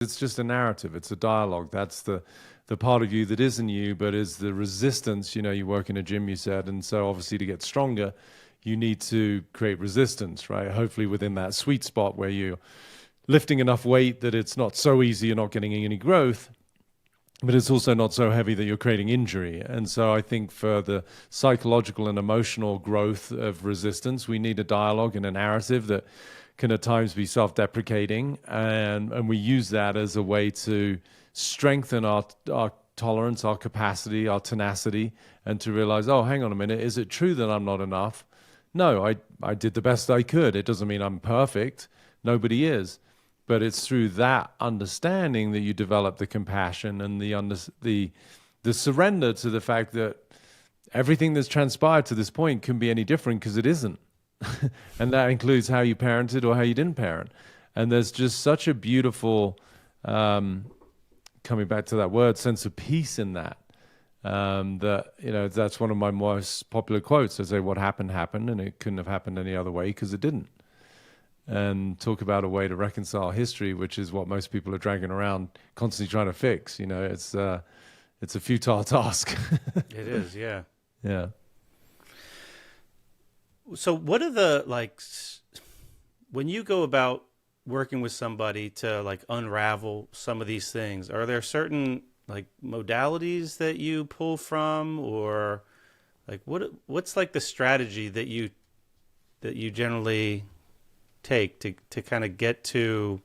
it's just a narrative. It's a dialogue. That's the part of you that isn't you, but is the resistance. You know, you work in a gym, you said, and so obviously to get stronger, you need to create resistance, right? Hopefully within that sweet spot where you're lifting enough weight that it's not so easy, you're not getting any growth, but it's also not so heavy that you're creating injury. And so I think for the psychological and emotional growth of resistance, we need a dialogue and a narrative that can at times be self-deprecating. And we use that as a way to strengthen our tolerance, our capacity, our tenacity, and to realize, oh, hang on a minute, is it true that I'm not enough? No, I did the best I could. It doesn't mean I'm perfect. Nobody is. But it's through that understanding that you develop the compassion and the surrender to the fact that everything that's transpired to this point can be any different because it isn't. And that includes how you parented or how you didn't parent. And there's just such a beautiful, coming back to that word, sense of peace in that. That, you know, that's one of my most popular quotes. I say, what happened, happened, and it couldn't have happened any other way because it didn't. And talk about a way to reconcile history, which is what most people are dragging around, constantly trying to fix. You know, it's a futile task. It is, yeah. Yeah. So what are the, like, when you go about working with somebody to like unravel some of these things, are there certain like modalities that you pull from, or like what's like the strategy that you generally take to kind of get to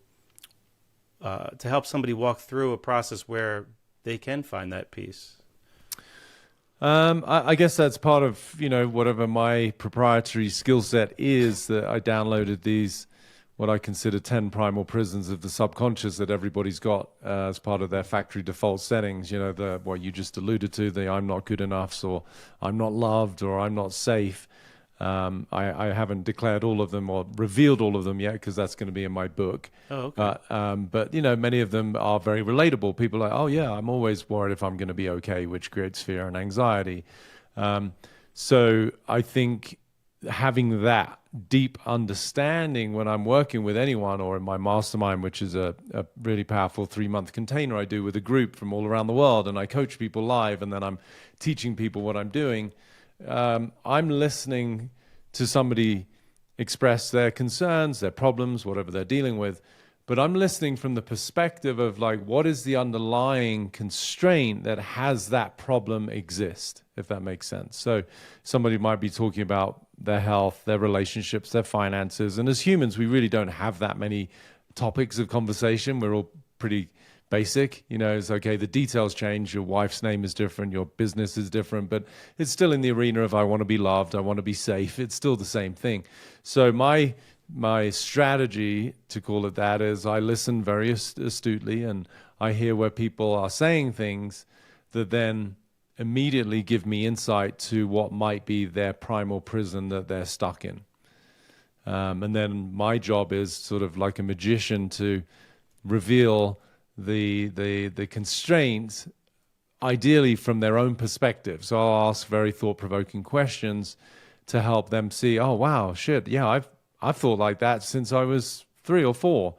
help somebody walk through a process where they can find that peace? I guess that's part of, you know, whatever my proprietary skill set is, that I downloaded these, what I consider 10 primal prisons of the subconscious that everybody's got as part of their factory default settings. You know, what you just alluded to, the I'm not good enough, or I'm not loved, or I'm not safe. I haven't declared all of them or revealed all of them yet, because that's going to be in my book. Oh, okay. But, you know, many of them are very relatable. People are like, oh, yeah, I'm always worried if I'm going to be okay, which creates fear and anxiety. So I think having that deep understanding when I'm working with anyone, or in my mastermind, which is a really powerful 3-month container I do with a group from all around the world, and I coach people live, and then I'm teaching people what I'm doing. I'm listening to somebody express their concerns, their problems, whatever they're dealing with, but I'm listening from the perspective of like, what is the underlying constraint that has that problem exist, if that makes sense. So somebody might be talking about their health, their relationships, their finances, and as humans, we really don't have that many topics of conversation. We're all pretty basic, you know. It's okay, the details change, your wife's name is different, your business is different, but it's still in the arena of I want to be loved, I want to be safe. It's still the same thing. So my strategy, to call it that, is I listen very astutely, and I hear where people are saying things that then immediately give me insight to what might be their primal prison that they're stuck in. And then my job is sort of like a magician to reveal the constraints, ideally from their own perspective. So I'll ask very thought-provoking questions to help them see, oh wow, shit, yeah, I've thought like that since I was 3 or 4.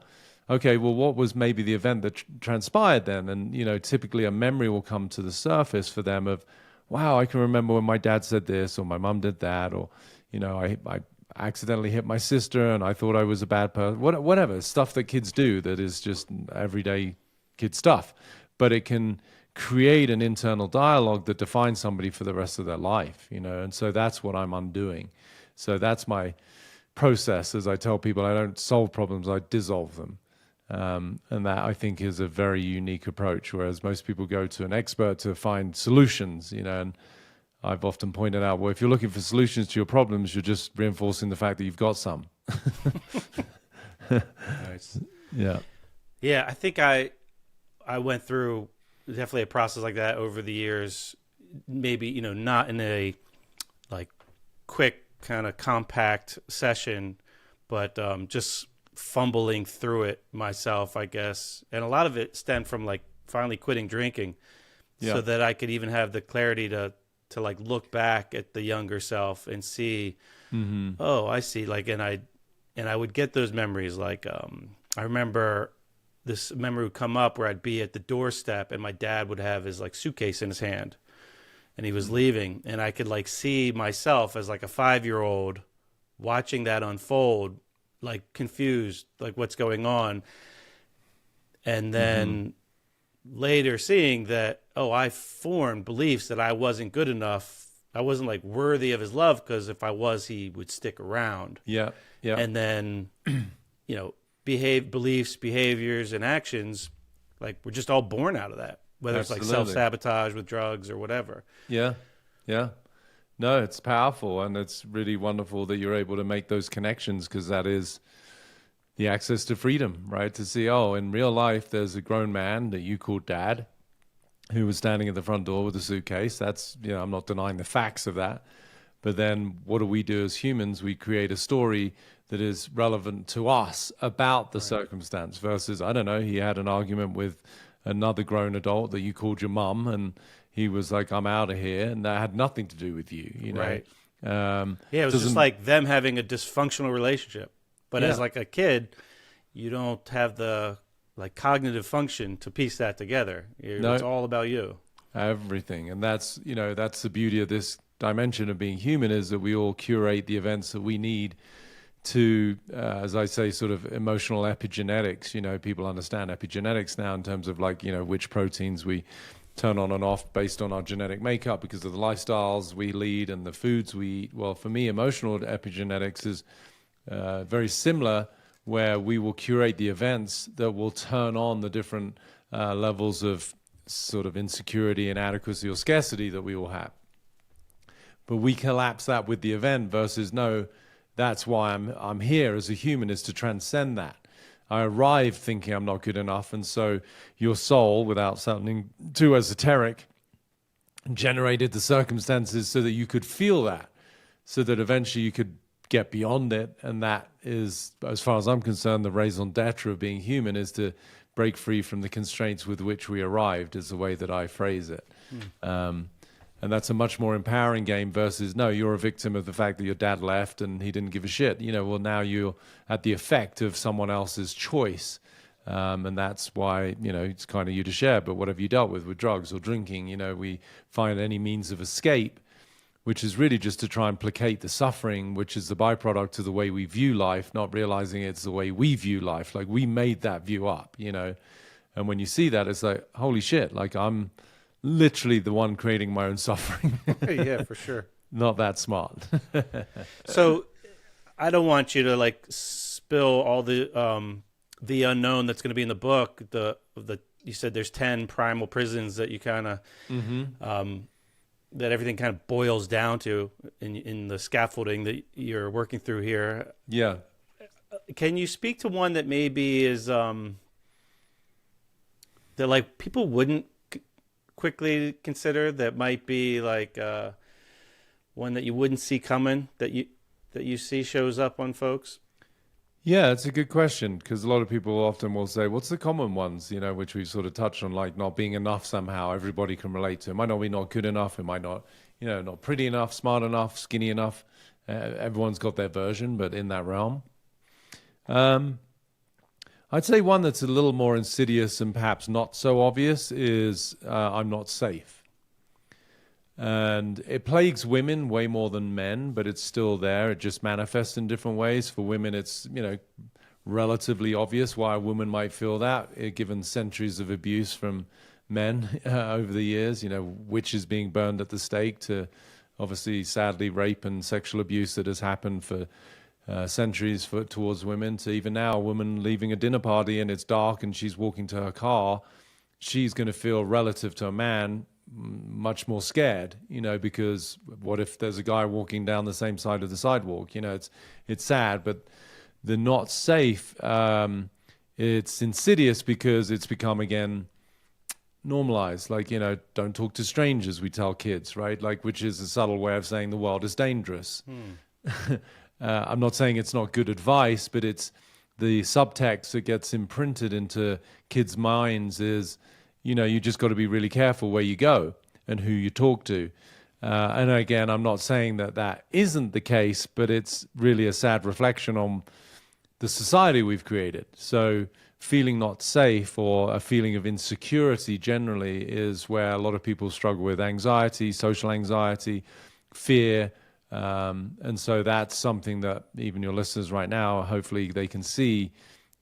Okay, well, what was maybe the event that transpired then? And, you know, typically a memory will come to the surface for them of, wow, I can remember when my dad said this, or my mom did that, or, you know, I accidentally hit my sister and I thought I was a bad person, whatever, stuff that kids do that is just everyday kid stuff. But it can create an internal dialogue that defines somebody for the rest of their life, you know, and so that's what I'm undoing. So that's my process. As I tell people, I don't solve problems, I dissolve them. And that, I think, is a very unique approach, whereas most people go to an expert to find solutions, you know, and I've often pointed out, well, if you're looking for solutions to your problems, you're just reinforcing the fact that you've got some. Nice. Yeah. Yeah, I think I went through definitely a process like that over the years, maybe, you know, not in a like quick kind of compact session, but just fumbling through it myself, I guess. And a lot of it stemmed from like finally quitting drinking, so that I could even have the clarity to like look back at the younger self and see, oh, I see. Like, and I would get those memories. Like, I remember this memory would come up where I'd be at the doorstep and my dad would have his like suitcase in his hand and he was leaving, and I could like see myself as like a 5-year-old watching that unfold, like confused, like what's going on. And then later seeing that, oh, I formed beliefs that I wasn't good enough. I wasn't like worthy of his love, because if I was, he would stick around. Yeah. Yeah. And then, beliefs, behaviors, and actions, like we're just all born out of that, whether it's like self-sabotage with drugs or whatever. Yeah. Yeah. No, it's powerful, and it's really wonderful that you're able to make those connections, because that is the access to freedom, right? To see, oh, in real life, there's a grown man that you called dad who was standing at the front door with a suitcase. That's, I'm not denying the facts of that. But then what do we do as humans? We create a story that is relevant to us about the circumstance versus, I don't know, he had an argument with another grown adult that you called your mum, and he was like, I'm out of here. And that had nothing to do with you, know? Right. It was just like them having a dysfunctional relationship. But as like a kid, you don't have the like cognitive function to piece that together. It's all about you. Everything. And that's, that's the beauty of this dimension of being human, is that we all curate the events that we need to, as I say, sort of emotional epigenetics. People understand epigenetics now in terms of like, which proteins we turn on and off based on our genetic makeup because of the lifestyles we lead and the foods we eat. Well, for me, emotional epigenetics is very similar, where we will curate the events that will turn on the different levels of sort of insecurity, inadequacy, or scarcity that we will have. But we collapse that with the event versus, no, that's why I'm here as a human, is to transcend that. I arrived thinking I'm not good enough, and so your soul, without sounding too esoteric, generated the circumstances so that you could feel that, so that eventually you could get beyond it. And that is, as far as I'm concerned, the raison d'etre of being human, is to break free from the constraints with which we arrived, is the way that I phrase it. And that's a much more empowering game versus, no, you're a victim of the fact that your dad left and he didn't give a shit. Well, now you're at the effect of someone else's choice. And that's why, it's kind of you to share. But what have you dealt with drugs or drinking? We find any means of escape, which is really just to try and placate the suffering, which is the byproduct of the way we view life, not realizing it's the way we view life. Like, we made that view up, And when you see that, it's like, holy shit, like I'm literally the one creating my own suffering. Yeah, for sure. Not that smart. So I don't want you to like spill all the unknown that's going to be in the book. You said there's 10 primal prisons that you kind of, that everything kind of boils down to in the scaffolding that you're working through here. Yeah. Can you speak to one that maybe is, that like people wouldn't quickly consider, that might be like one that you wouldn't see coming, that you see shows up on folks? Yeah, it's a good question, because a lot of people often will say, what's the common ones, which we've sort of touched on, like not being enough somehow. Everybody can relate to. It might not be not good enough. It might not, not pretty enough, smart enough, skinny enough. Everyone's got their version, but in that realm. I'd say one that's a little more insidious and perhaps not so obvious is I'm not safe. And it plagues women way more than men, but it's still there. It just manifests in different ways. For women, it's, relatively obvious why a woman might feel that, given centuries of abuse from men over the years, witches being burned at the stake, to obviously, sadly, rape and sexual abuse that has happened for centuries towards women, to even now, a woman leaving a dinner party and it's dark and she's walking to her car, she's going to feel, relative to a man, much more scared, because what if there's a guy walking down the same side of the sidewalk? It's sad, but the not safe, it's insidious because it's become, again, normalized. Like, don't talk to strangers, we tell kids, right? Like, which is a subtle way of saying the world is dangerous. I'm not saying it's not good advice, but it's the subtext that gets imprinted into kids' minds is, you just got to be really careful where you go and who you talk to. And again, I'm not saying that isn't the case, but it's really a sad reflection on the society we've created. So feeling not safe or a feeling of insecurity generally is where a lot of people struggle with anxiety, social anxiety, fear. And so that's something that even your listeners right now, hopefully they can see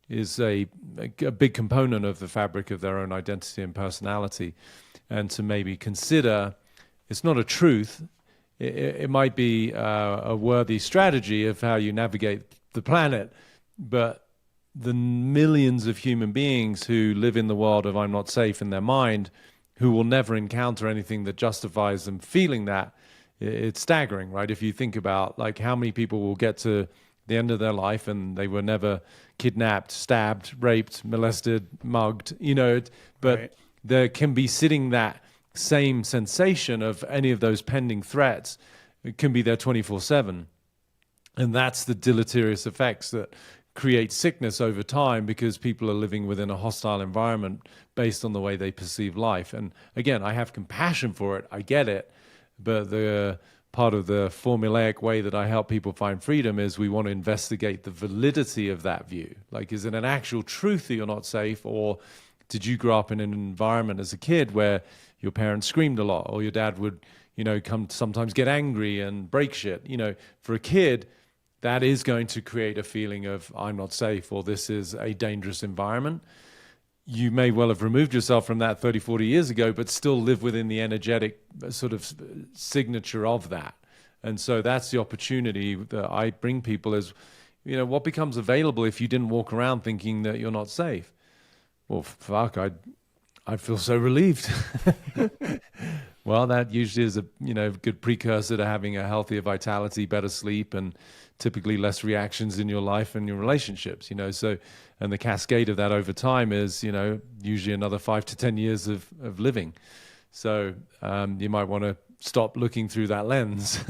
is a big component of the fabric of their own identity and personality. And to maybe consider, it's not a truth. It might be a worthy strategy of how you navigate the planet, but the millions of human beings who live in the world of I'm not safe in their mind, who will never encounter anything that justifies them feeling that, it's staggering, right? If you think about like how many people will get to the end of their life and they were never kidnapped, stabbed, raped, molested, mugged, but Right. there can be sitting that same sensation of any of those pending threats. It can be there 24/7. And that's the deleterious effects that create sickness over time because people are living within a hostile environment based on the way they perceive life. And again, I have compassion for it. I get it. But the part of the formulaic way that I help people find freedom is we want to investigate the validity of that view. Like, is it an actual truth that you're not safe? Or did you grow up in an environment as a kid where your parents screamed a lot or your dad would, come sometimes get angry and break shit? For a kid, that is going to create a feeling of I'm not safe or this is a dangerous environment. You may well have removed yourself from that 30, 40 years ago, but still live within the energetic sort of signature of that. And so that's the opportunity that I bring people is, what becomes available if you didn't walk around thinking that you're not safe? Well, fuck, I feel so relieved. Well, that usually is a good precursor to having a healthier vitality, better sleep, and typically less reactions in your life and your relationships. So, and the cascade of that over time is usually another 5 to 10 years of living. So you might want to stop looking through that lens.